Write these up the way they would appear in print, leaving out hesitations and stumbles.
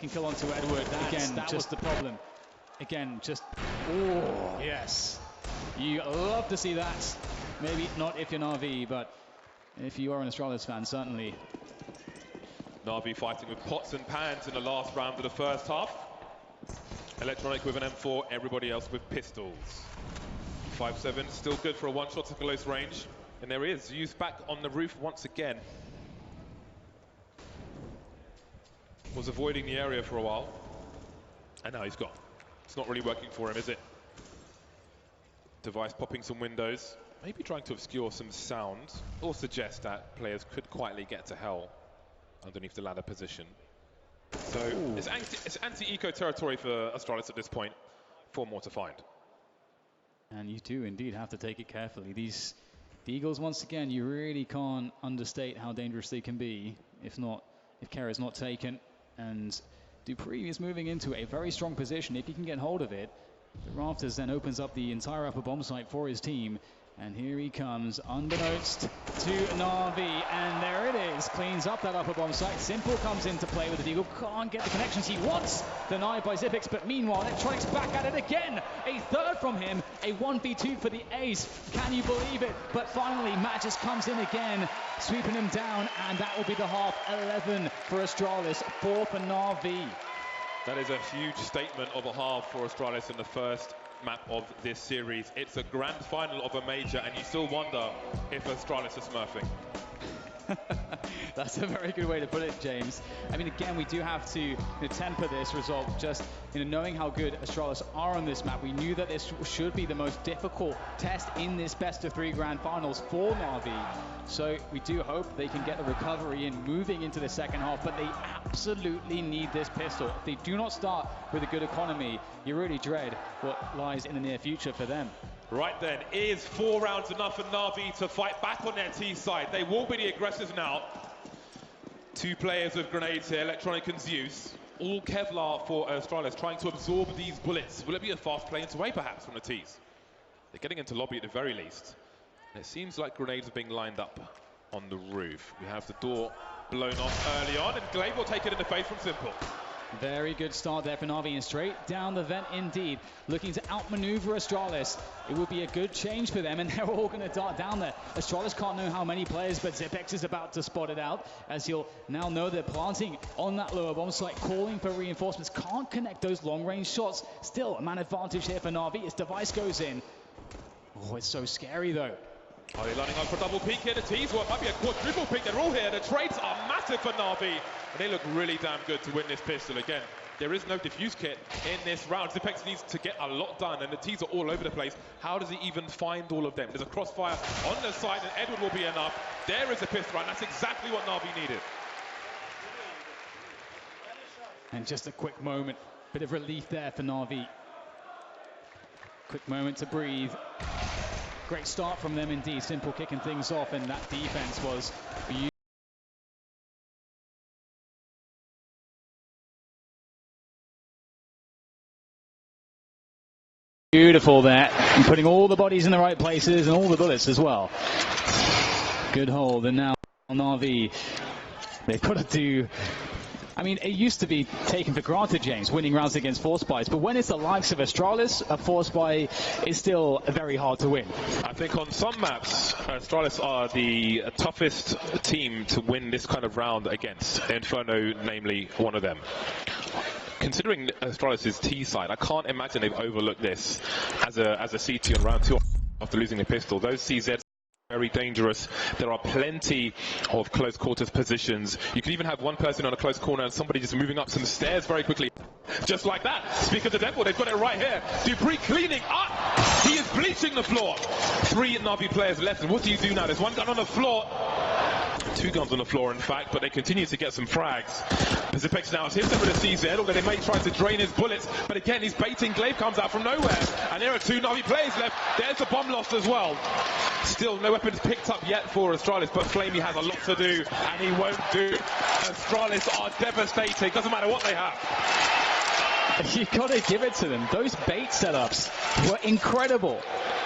second kill onto Edward. That was the problem. Again, just, oh, yes. You love to see that. Maybe not if you're Na'Vi, but if you are an Astralis fan, certainly. Na'Vi fighting with pots and pans in the last round of the first half. Electronic with an M4, everybody else with pistols. 5-7, still good for a one-shot to close range. And there he is, Zeus back on the roof once again. Was avoiding the area for a while. And now he's gone. It's not really working for him, is it? Device popping some windows. Maybe trying to obscure some sound. Or suggest that players could quietly get to hell underneath the ladder position. So it's anti-eco territory for Astralis at this point. 4 more to find. And you do indeed have to take it carefully. The Eagles, once again, you really can't understate how dangerous they can be if care is not taken. And Dupree is moving into a very strong position. If he can get hold of it, the Rafters then opens up the entire upper bomb site for his team. And here he comes, unbeknownst to Na'Vi, and there it is. Cleans up that upper bomb site. Simple comes into play with the Deagle. Can't get the connections he wants. Denied by Xyp9x, but meanwhile, Electronics back at it again. A third from him. A 1v2 for the ace. Can you believe it? But finally, Magis comes in again, sweeping him down, and that will be the half. 11 for Astralis, 4 for Na'Vi. That is a huge statement of a half for Astralis in the first map of this series. It's a grand final of a major, and you still wonder if Astralis is smurfing. That's a very good way to put it, James. I mean, again, we do have to temper this result. Just knowing how good Astralis are on this map, we knew that this should be the most difficult test in this best-of-3 grand finals for Na'Vi. So we do hope they can get the recovery in moving into the second half, but they absolutely need this pistol. If they do not start with a good economy, you really dread what lies in the near future for them. Right then, is 4 rounds enough for Na'Vi to fight back on their T side? They will be the aggressors now. 2 players with grenades here, Electronic and Zeus. All Kevlar for Astralis, trying to absorb these bullets. Will it be a fast play into A perhaps from the Ts? They're getting into lobby at the very least. And it seems like grenades are being lined up on the roof. We have the door blown off early on, and Glaive will take it in the face from Simple. Very good start there for Na'Vi, and straight down the vent indeed. Looking to outmaneuver Astralis. It would be a good change for them, and they're all going to dart down there. Astralis can't know how many players, but Xyp9x is about to spot it out, as he'll now know they're planting on that lower bomb site, calling for reinforcements. Can't connect those long-range shots. Still a man advantage here for Na'Vi as Device goes in. Oh, it's so scary though. Are they lining up for double peak here? The T's, well, it might be a quadruple peak. They're all here. The trades are massive for Na'Vi, and they look really damn good to win this pistol. Again, there is no diffuse kit in this round. Xyp9x needs to get a lot done, and the T's are all over the place. How does he even find all of them? There's a crossfire on the side, and Edward will be enough. There is a pistol round. That's exactly what Na'Vi needed. And just a quick moment, bit of relief there for Na'Vi. Quick moment to breathe. Great start from them indeed. Simple kicking things off, and that defense was beautiful there, and putting all the bodies in the right places and all the bullets as well. Good hold, and now Na'Vi, they've got to do. I mean, it used to be taken for granted, James, winning rounds against Force Buys, but when it's the likes of Astralis, a Force Buy is still very hard to win. I think on some maps, Astralis are the toughest team to win this kind of round against. Inferno, namely, one of them. Considering Astralis' T side, I can't imagine they've overlooked this as a CT on round 2 after losing a pistol. Those CZs very dangerous. There are plenty of close quarters positions. You can even have one person on a close corner and somebody just moving up some stairs very quickly. Just like that. Speak of the devil, they've got it right here. Dupree cleaning up. He is bleaching the floor. 3 Na'Vi players left, and what do you do now? There's 1 gun on the floor. 2 guns on the floor, in fact, but they continue to get some frags. Xyp9x now has hit him with a CZ, although they may try to drain his bullets, but again, he's baiting. Glaive comes out from nowhere, and there are 2 Na'Vi players left. There's a bomb lost as well. Still, no weapons picked up yet for Astralis, but Flamey has a lot to do, and he won't do. Astralis are devastating. Doesn't matter what they have. You've got to give it to them. Those bait setups were incredible.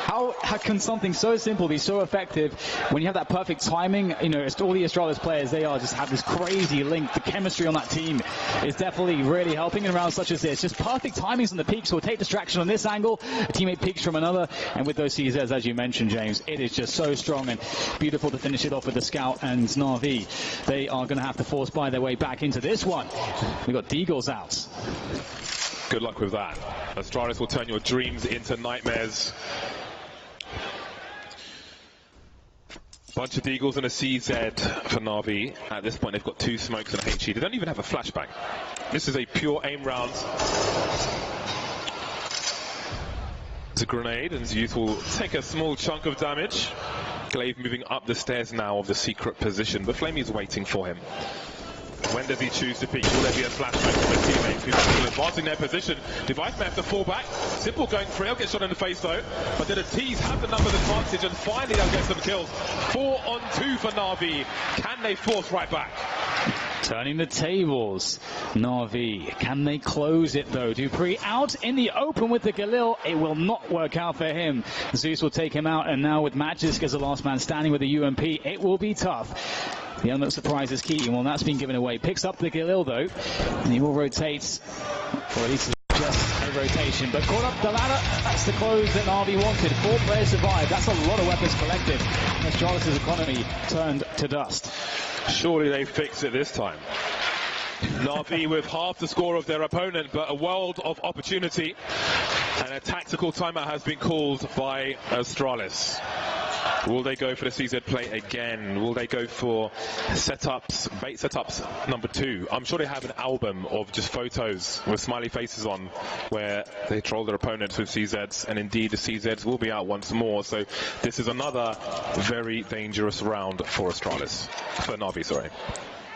How can something so simple be so effective when you have that perfect timing? You know, it's all the Astralis players, they just have this crazy link. The chemistry on that team is definitely really helping in rounds such as this. Just perfect timings on the peaks will take distraction on this angle. A teammate peaks from another, and with those CZs, as you mentioned, James, it is just so strong and beautiful to finish it off with the Scout and Na'Vi. They are going to have to force buy their way back into this one. We got Deagles out. Good luck with that. Astralis will turn your dreams into nightmares. Bunch of Deagles and a CZ for Na'Vi. At this point, they've got 2 smokes and a HE. They don't even have a flashbang. This is a pure aim round. It's a grenade, and Youth will take a small chunk of damage. Glaive moving up the stairs now of the secret position, but Flamey is waiting for him. When does he choose to peek? Will there be a flashback from his teammates who's still advancing their position? Device may have to fall back. Simple going free. He'll get shot in the face though. But the T's have the numbers advantage, and finally they'll get some kills. 4 on 2 for Na'Vi. Can they force right back? Turning the tables. Na'Vi, can they close it though? Dupree out in the open with the Galil. It will not work out for him. Zeus will take him out, and now with Magisk as the last man standing with the UMP, it will be tough. The element surprise is Keating. Well, that's been given away. Picks up the Galil though, and he will rotate, or at least just a rotation. But caught up the ladder. That's the close that Na'Vi wanted. 4 players survived. That's a lot of weapons collected. Astralis' economy turned to dust. Surely they fix it this time. Na'Vi with half the score of their opponent, but a world of opportunity. And a tactical timeout has been called by Astralis. Will they go for the CZ play again? Will they go for setups, bait setups number 2? I'm sure they have an album of just photos with smiley faces on where they troll their opponents with CZs, and indeed the CZs will be out once more. So this is another very dangerous round for Astralis. For Na'Vi, sorry.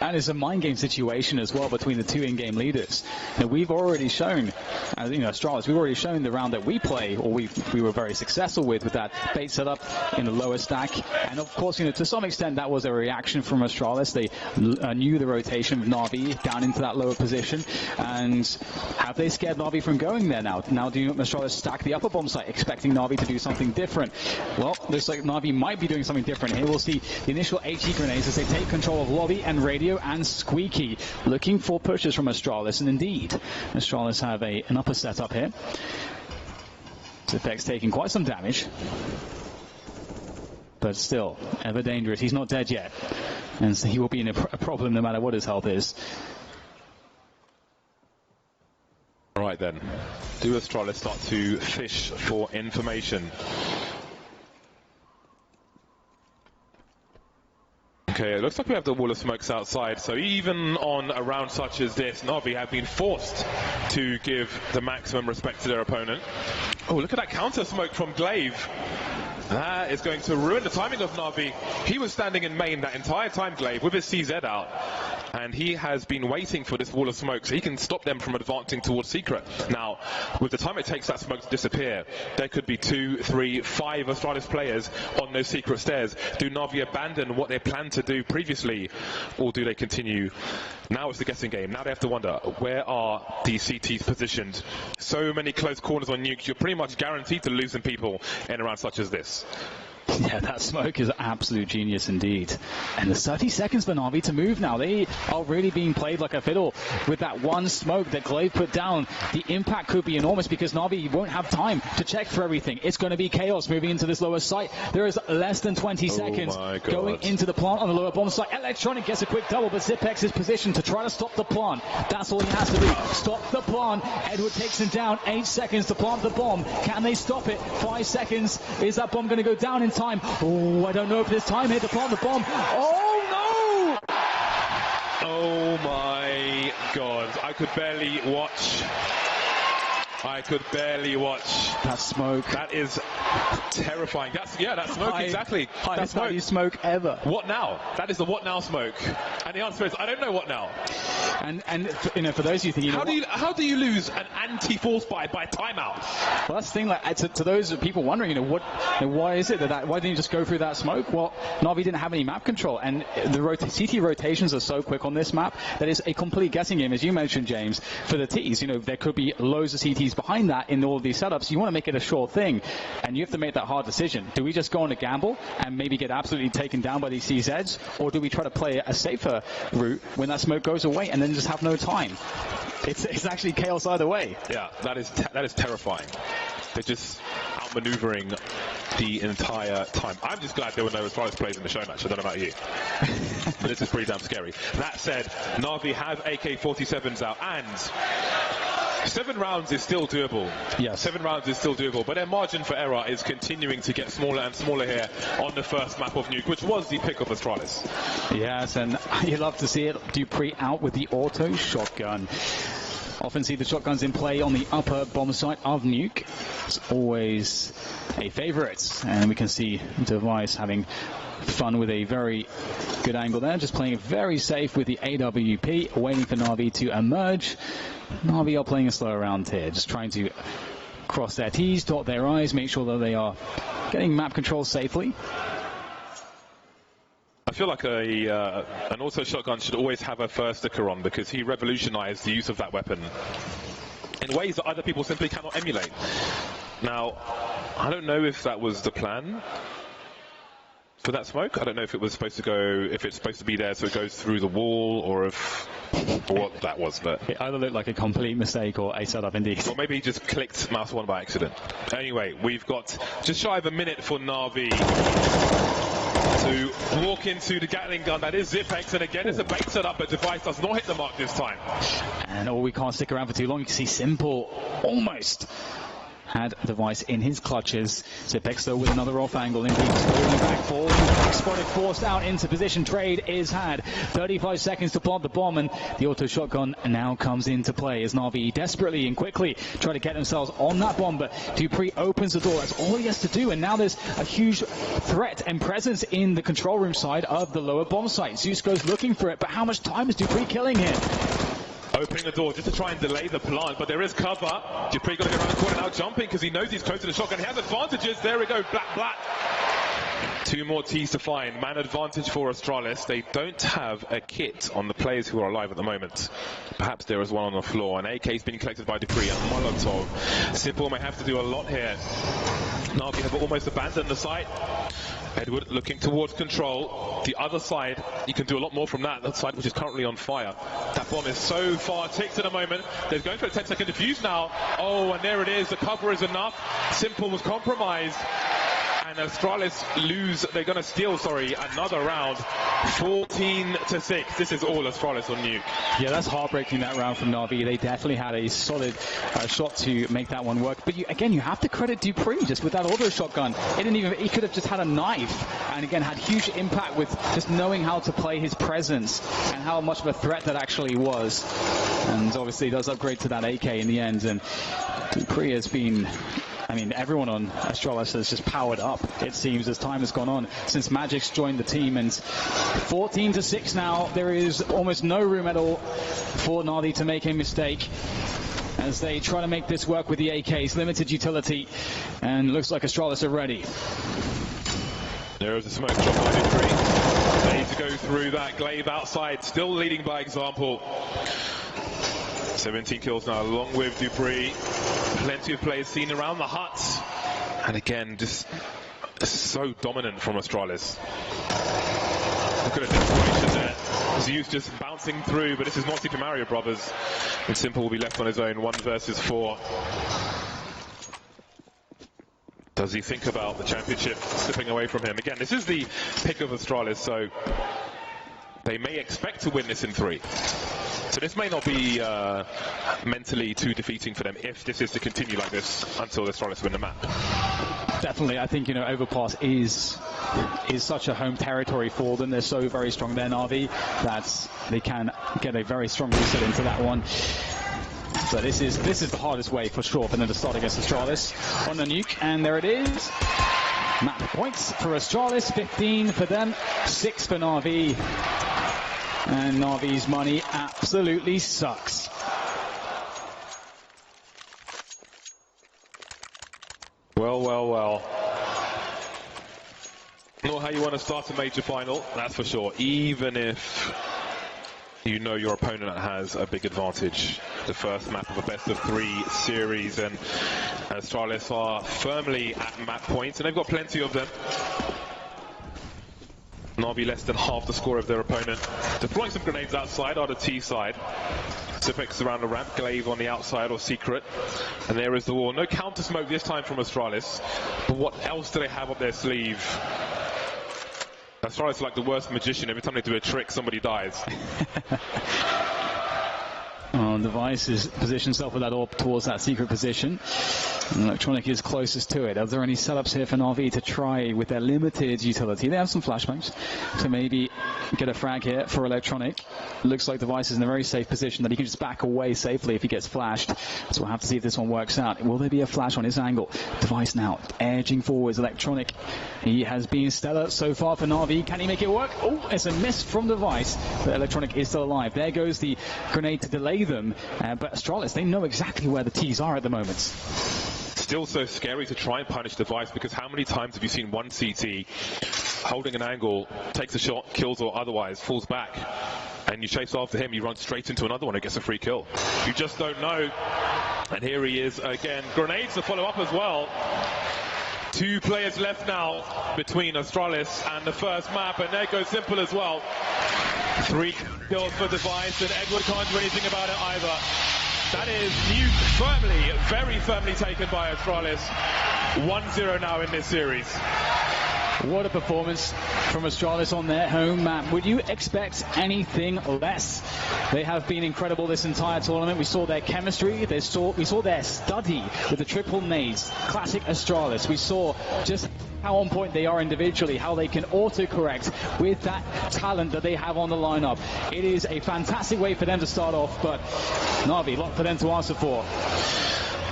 And it's a mind game situation as well between the 2 in-game leaders. Now, we've already shown, Astralis, we've already shown the round that we play, or we were very successful with that bait setup in the lower stack. And of course, to some extent, that was a reaction from Astralis. They knew the rotation of Na'Vi down into that lower position. And have they scared Na'Vi from going there now? Now, do Astralis stack the upper bomb site, expecting Na'Vi to do something different? Well, looks like Na'Vi might be doing something different here. We'll see the initial HE grenades as they take control of lobby and radio and Squeaky, looking for pushes from Astralis, and indeed Astralis have an upper setup here. Zipek's taking quite some damage, but still ever dangerous. He's not dead yet, and so he will be in a problem no matter what his health is. All right then, do Astralis start to fish for information? Okay, it looks like we have the wall of smokes outside, so even on a round such as this, Na'Vi have been forced to give the maximum respect to their opponent. Oh, look at that counter smoke from Glaive. That is going to ruin the timing of Na'Vi. He was standing in main that entire time, Glaive, with his CZ out. And he has been waiting for this wall of smoke so he can stop them from advancing towards secret. Now, with the time it takes that smoke to disappear, there could be 2, 3, 5 Astralis players on those secret stairs. Do Na'Vi abandon what they planned to do previously, or do they continue? Now it's the guessing game. Now they have to wonder, where are these CTs positioned? So many close corners on nukes, you're pretty much guaranteed to lose some people in a round such as this. Yeah, that smoke is absolute genius indeed. And there's 30 seconds for Na'Vi to move now. They are really being played like a fiddle with that one smoke that Glaive put down. The impact could be enormous because Na'Vi won't have time to check for everything. It's going to be chaos moving into this lower site. There is less than 20 seconds going into the plant on the lower bomb site. Electronic gets a quick double, but Zipex is positioned to try to stop the plant. That's all he has to do. Stop the plant. Edward takes him down. 8 seconds to plant the bomb. Can they stop it? 5 seconds. Is that bomb going to go down in time? Oh, I don't know if there's time here to plant the bomb. Oh, no! Oh, my God. I could barely watch. That smoke. That is terrifying. That smoke, exactly. Highest value smoke ever. What now? That is the what now smoke. And the answer is, I don't know what now. And you know, for those of you thinking, how do you lose an anti-force by timeout? Well, that's the thing. Like, to those people wondering, why is it that why didn't you just go through that smoke? Well, Na'Vi didn't have any map control, and the CT rotations are so quick on this map that it's a complete guessing game, as you mentioned, James. For the Ts, there could be loads of CTs behind that in all of these setups. You want to make it a sure thing, and you have to make that hard decision. Do we just go on a gamble and maybe get absolutely taken down by these CZs, or do we try to play a safer route when that smoke goes away and then just have no time? It's actually chaos either way. Yeah, that is terrifying. They're just outmaneuvering the entire time. I'm just glad there were no Astralis plays in the show match. I don't know about you. But this is pretty damn scary. That said, Na'Vi have AK-47s out, and 7 rounds is still doable. Yes. 7 rounds is still doable, but their margin for error is continuing to get smaller and smaller here on the first map of Nuke, which was the pick of Astralis. Yes, and you love to see it. dupreeh out with the auto shotgun. Often see the shotguns in play on the upper bomb site of Nuke. It's always a favorite, and we can see Device having fun with a very good angle there, just playing it very safe with the AWP, waiting for Na'Vi to emerge. Na'Vi are playing a slow round here, just trying to cross their T's, dot their I's, make sure that they are getting map control safely. I feel like an auto shotgun should always have a first sticker on, because he revolutionized the use of that weapon in ways that other people simply cannot emulate. Now, I don't know if that was the plan for that smoke. I don't know if it was supposed to go, if it's supposed to be there so it goes through the wall, or what that was, but it either looked like a complete mistake or a setup indeed. Or maybe he just clicked mouse 1 by accident. Anyway, we've got just shy of a minute for Na'Vi to walk into the Gatling gun. That is Zipex, and again it's a bait setup, but Device does not hit the mark this time. And we can't stick around for too long. You can see Simple almost had Device in his clutches. Zipex though with another off angle. Indeed, falling back, spotted, forced out into position. Trade is had. 35 seconds to plant the bomb, and the auto shotgun now comes into play as Na'Vi desperately and quickly try to get themselves on that bomb, but dupreeh opens the door. That's all he has to do, and now there's a huge threat and presence in the control room side of the lower bomb site. Zeus goes looking for it, but how much time is dupreeh killing him? Opening the door just to try and delay the plant, but there is cover. dupreeh got to get around the corner now, jumping because he knows he's close to the shotgun. He has advantages. There we go. Black. 2 more T's to find. Man advantage for Astralis. They don't have a kit on the players who are alive at the moment. Perhaps there is one on the floor. An AK's been collected by dupreeh and Molotov. Simple may have to do a lot here. Na'Vi have almost abandoned the site. Edward looking towards control. The other side, you can do a lot more from that side, which is currently on fire. That bomb is so far ticked at the moment. They're going for a 10-second defuse now. Oh, and there it is. The cover is enough. Simple was compromised. And Astralis lose. They're going to steal, another round. 14-6. This is all Astralis on Nuke. Yeah, that's heartbreaking, that round from Na'Vi. They definitely had a solid shot to make that one work. But you have to credit dupreeh just with that auto shotgun. He could have just had a knife, and again had huge impact with just knowing how to play his presence and how much of a threat that actually was. And obviously he does upgrade to that AK in the end. And dupreeh has been, everyone on Astralis has just powered up, it seems, as time has gone on since Magic's joined the team. And 14-6 now. There is almost no room at all for Na'Vi to make a mistake as they try to make this work with the AK's limited utility. And looks like Astralis are ready. There is a smoke drop by dupreeh. They need to go through that glaive outside, still leading by example. 17 kills now, along with dupreeh. Plenty of players seen around the hut. And again, just so dominant from Astralis. Look at the desperation there. Zeus just bouncing through, but this is not Super Mario Brothers. And Simple will be left on his own, 1 versus 4. Does he think about the championship slipping away from him? Again, this is the pick of Astralis, so they may expect to win this in 3. So this may not be mentally too defeating for them if this is to continue like this until Astralis win the map. Definitely, I think Overpass is such a home territory for them. They're so very strong there, Na'Vi, that they can get a very strong reset into that one. But this is the hardest way for sure for them to start against Astralis on the Nuke, and there it is. Map points for Astralis, 15 for them, 6 for Na'Vi. And Na'Vi's money absolutely sucks. Well, well, well. Not how you want to start a major final, that's for sure. Even if you know your opponent has a big advantage. The first map of a best-of-3 series, and Astralis are firmly at map points, and they've got plenty of them. Na'Vi less than half the score of their opponent. Deploying some grenades outside are the T side. Zipex around the ramp, Glaive on the outside or Secret. And there is the wall. No counter smoke this time from Astralis. But what else do they have up their sleeve? Astralis is like the worst magician. Every time they do a trick, somebody dies. Device is positioned himself with that orb towards that secret position. And Electronic is closest to it. Are there any setups here for Na'Vi to try with their limited utility? They have some flashbangs to maybe get a frag here for Electronic. Looks like Device is in a very safe position that he can just back away safely if he gets flashed. So we'll have to see if this one works out. Will there be a flash on his angle? Device now edging forwards. Electronic, he has been stellar so far for Na'Vi. Can he make it work? Oh, it's a miss from Device, but Electronic is still alive. There goes the grenade to delay them. But Astralis, they know exactly where the T's are at the moment. Still so scary to try and punish Device, because how many times have you seen one CT holding an angle, takes a shot, kills or otherwise, falls back, and you chase after him, you run straight into another one and gets a free kill. You just don't know. And here he is again. Grenades to follow up as well. 2 players left now between Astralis and the first map, and there goes Simple as well. 3 kills for Device, and Edward can't do anything about it either. That is Nuke firmly, very firmly taken by Astralis. 1-0 now in this series. What a performance from Astralis on their home map. Would you expect anything less? They have been incredible this entire tournament. We saw their chemistry, we saw their study with the triple nades. Classic Astralis. We saw just how on point they are individually, how they can autocorrect with that talent that they have on the lineup. It is a fantastic way for them to start off, but Na'Vi, a lot for them to answer for.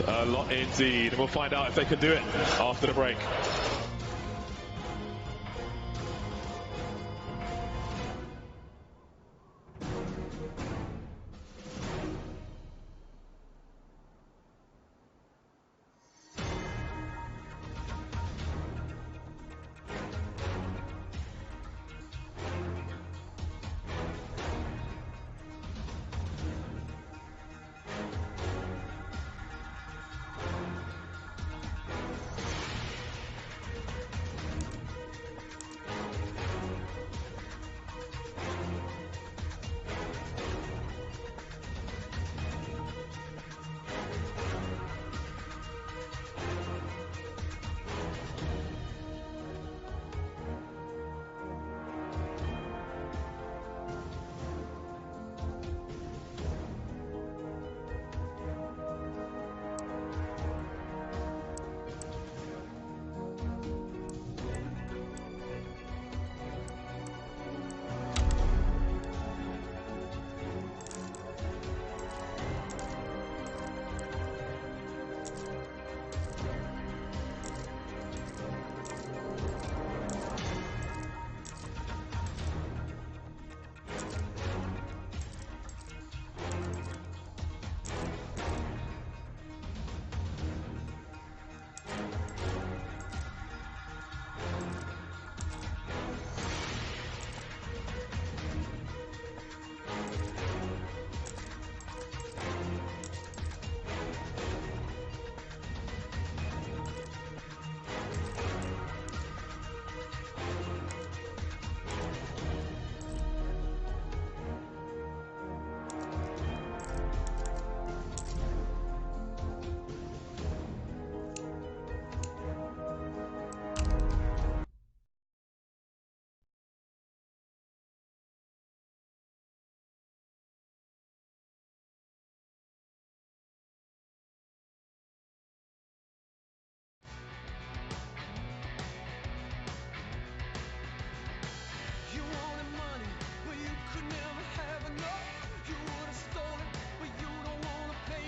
A lot indeed, and we'll find out if they can do it after the break.